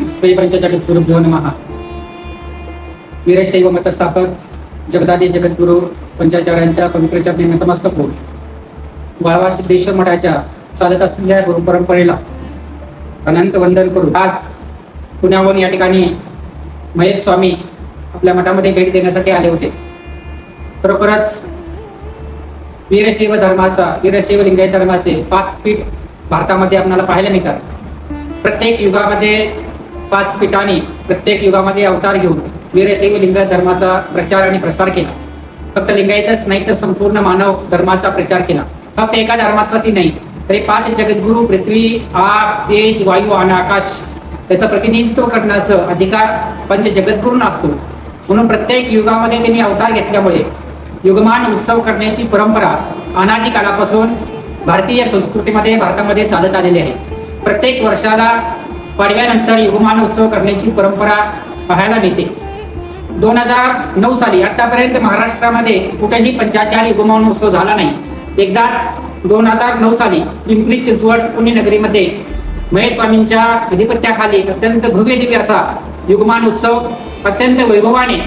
श्री पंचजगद्गुरुभ्यो नमः. वीरशैव मतस्थापक जगदादी जगद्गुरु पंचाचार्यांच्या पवित्र चरणी नतमस्तक होऊन वाळवा सिद्धेश्वर मठाच्या चालत असलेल्या गुरुपरंपरेला अनंत वंदन करून आज पुण्याहून या ठिकाणी महेश स्वामी आपल्या मठामध्ये भेट देण्यासाठी आले होते. खरोखरच वीरशैव लिंगायत धर्माचे 5 पीठ भारतामध्ये आपल्याला पाहायला मिळतात. प्रत्येक युगामध्ये 5 पीठांनी प्रत्येक युगामध्ये अवतार घेऊन वीरशैव लिंगायत धर्माचा प्रचार आणि प्रसार केला. फक्त लिंगायतच नाही तर संपूर्ण मानव धर्माचा प्रचार केला. फक्त एका धर्मासाठी नाही तर 5 जगद्गुरु पृथ्वी, आग, तेज, वायू आणि आकाश याचं प्रतिनिधित्व करण्याचा अधिकार पंच जगद्गुरूंना असतो. म्हणून प्रत्येक युगामध्ये त्यांनी अवतार घेतल्यामुळे युगमान उत्सव करण्याची परंपरा अनादी काळापासून भारतीय संस्कृतीमध्ये भारतामध्ये चालत आलेली आहे. प्रत्येक वर्षाला पाडव्यानंतर युगमान उत्सव करण्याची परंपरा पाहायला मिळते. 2009 साली आतापर्यंत महाराष्ट्रामध्ये कुठेही पंचाचार युगमान उत्सव झाला नाही. एकदाच 2009 साली पिंपरी चिंचवड पुण्यनगरीमध्ये महेश स्वामींच्या अधिपत्याखाली अत्यंत भव्य दिव्य असा युगमान उत्सव अत्यंत वैभवाने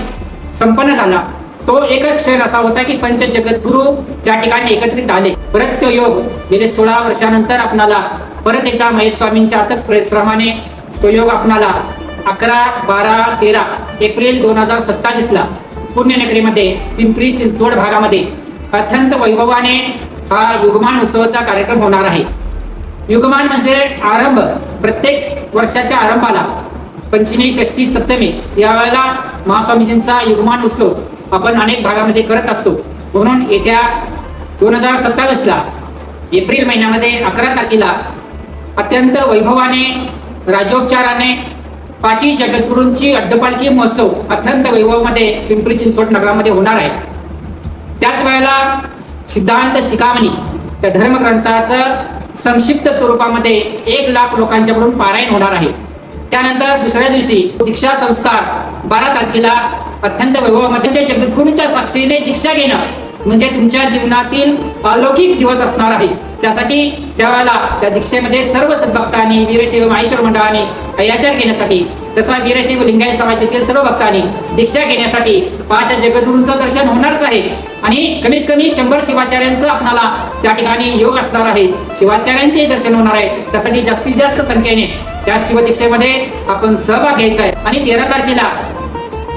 संपन्न झाला. तो एकच क्षण असा होता की पंच जगद्गुरु त्या ठिकाणी एकत्रित आले. परत तो योग गेले 16 वर्षानंतर आपणाला परत एकदा महेश स्वामींच्या अथक परिश्रमाने तो योग आपणाला 11, 12, 13 एप्रिल 2027 ला पुण्यनगरीमध्ये पिंपरी चिंचवड भागामध्ये अत्यंत वैभवाने हा युगमान उत्सवाचा कार्यक्रम होणार आहे. युगमान म्हणजे आरंभ. प्रत्येक वर्षाच्या आरंभाला पंचमी, षष्ठी, सप्तमी यावेळेला महास्वामीजींचा युगमान उत्सव आपण अनेक भागामध्ये करत असतो. म्हणून येत्या 2027 ला एप्रिल महिन्यामध्ये 11 तारखेला अत्यंत वैभवाने राजोपचाराने 5 जगद्गुरूंची अड्डपालखी महोत्सव अत्यंत वैभवामध्ये पिंपरी चिंचवड नगरामध्ये होणार आहे. त्याच वेळेला सिद्धांत शिखामणी त्या धर्मग्रंथाचं संक्षिप्त स्वरूपामध्ये 1 लाख लोकांच्याकडून पारायण होणार आहे. त्यानंतर दुसऱ्या दिवशी दीक्षा संस्कार 12 तारखेला अत्यंत वैभवामध्ये जगद्गुरूंच्या साक्षीने दीक्षा घेणं म्हणजे तुमच्या जीवनातील अलौकिक दिवस असणार आहे. त्यासाठी त्यावेळेला त्या दीक्षेमध्ये सर्व सद्भक्तांनी वीरशैव माहेश्वर मंडळाने याचार घेण्यासाठी तसा वीरशैव लिंगायत समाजातील सर्व भक्तांनी दीक्षा घेण्यासाठी 5 जगद्गुरूंचं दर्शन होणारच आहे. आणि कमीत कमी 100 शिवाचार्यांचं आपल्याला त्या ठिकाणी योग असणार आहे. शिवाचार्यांचे दर्शन होणार आहे. त्यासाठी जास्तीत जास्त संख्येने त्या शिवदीक्षेमध्ये आपण सहभाग घ्यायचा आहे. आणि 13 तारखेला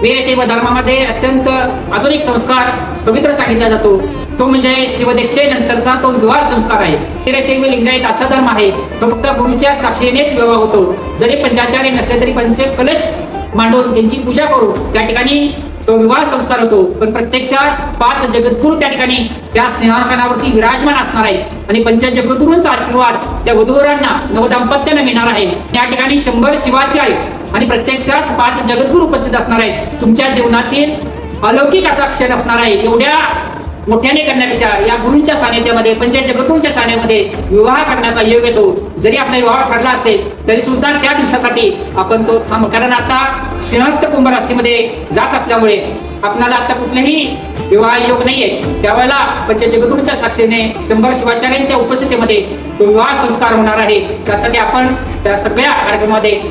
वीरशैव धर्मामध्ये अत्यंत अजून एक संस्कार पवित्र सांगितला जातो. तो म्हणजे शिवदीक्षेनंतरचा तो विवाह संस्कार आहे. वीरशैव लिंगायत असा धर्म आहे तो फक्त गुरूच्या साक्षीनेच विवाह होतो. जरी पंचाचार्य नसले तरी पंच कलश मांडून त्यांची पूजा करून त्या ठिकाणी तो विवाह संस्कार होतो. पण प्रत्यक्षात 5 जगद्गुरू त्या ठिकाणी त्या सिंहासनावरती विराजमान असणार आहे. आणि पंच जगद्गुरूंचा आशीर्वाद त्या वधूवरांना नवदाम्पत्याने मिळणार आहे. त्या ठिकाणी 100 शिवाचार्य आणि प्रत्यक्षात 5 जगद्गुरू उपस्थित असणार आहेत. तुमच्या जीवनातील अलौकिक असा क्षण असणार आहे. एवढ्या मोठ्याने करण्यापेक्षा या गुरूंच्या सानिध्यामध्ये पंच जगद्गुरूंच्या सानिध्यामध्ये विवाह करण्याचा योग येतो. जरी आपला विवाह ठरला असेल तरी सुद्धा त्या दिवसासाठी आपण तो थांब. कारण आता सिंहस्थ कुंभ राशीमध्ये जात असल्यामुळे आपल्याला आता कुठलाही विवाह योग नाहीये. त्यावेळेला पंच जगद्गुरूंच्या साक्षीने 100 शिवाचार्यांच्या उपस्थितीमध्ये तो विवाह संस्कार होणार आहे. त्यासाठी आपण त्या सगळ्या कार्यक्रमामध्ये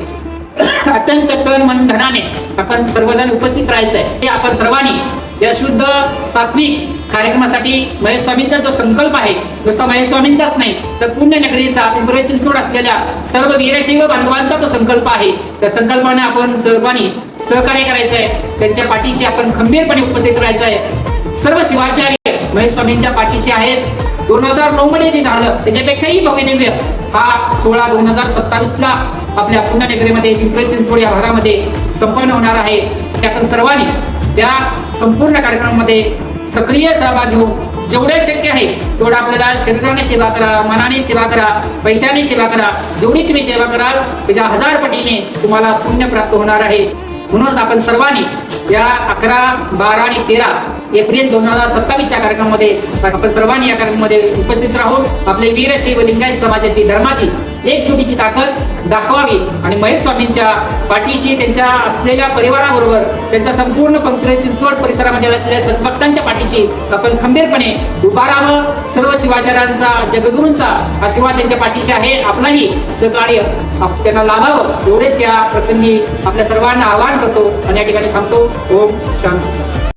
अत्यंत तन मन धनाने आपण सर्वजण उपस्थित राहायचं आहे. हे आपण सर्वांनी या शुद्ध सात्विक कार्यक्रमासाठी महेश स्वामींचा जो संकल्प आहे नुसता महेश स्वामींचाच नाही तर पुण्यनगरीचा पिंपरी चिंचवड असलेल्या सर्व वीरशैव बांधवांचा तो संकल्प आहे. त्या संकल्पाने आपण सर्वांनी सहकार्य करायचं आहे. त्यांच्या पाठीशी आपण खंबीरपणे उपस्थित राहायचं आहे. सर्व शिवाचार्य महेश स्वामींच्या पाठीशी आहेत. 2009 मध्ये जे झालं त्याच्यापेक्षाही भव्यदिव्य हा 16/2027 ला आपल्या पुण्यनगरीमध्ये पिंपरी चिंचवड या भागामध्ये संपन्न होणार आहे. ते आपण सर्वांनी त्या संपूर्ण कार्यक्रमामध्ये सक्रिय सहभाग घेऊन जेवढे शक्य आहे तेवढं आपल्याला शरीराने सेवा करा, मनाने सेवा करा, पैशाने सेवा करा. जेवढी तुम्ही सेवा कराल त्याच्या 1000 पटीने तुम्हाला पुण्य प्राप्त होणार आहे. म्हणून आपण सर्वांनी या 11, 12 आणि 13 एप्रिल 2027 कार्यक्रमामध्ये आपण सर्वांनी या कार्यक्रमामध्ये उपस्थित राहून आपले वीरशैव लिंगायत समाजाची धर्माची एकजुटीची ताकद दाखवावी आणि महेश स्वामींच्या पाठीशी त्यांच्या असलेल्या परिवाराबरोबर त्यांच्या संपूर्ण पवित्र चिंचवड परिसरामध्ये असलेल्या सद्भक्तांच्या पाठीशी आपण खंबीरपणे उभा राहावं. सर्व शिवाचार्यांचा जगद्गुरूंचा आशीर्वाद त्यांच्या पाठीशी आहे. आपलाही सहकार्य त्यांना लाभावं एवढेच या प्रसंगी आपल्या सर्वांना आवाहन करतो आणि या ठिकाणी थांबतो. ओम शांती.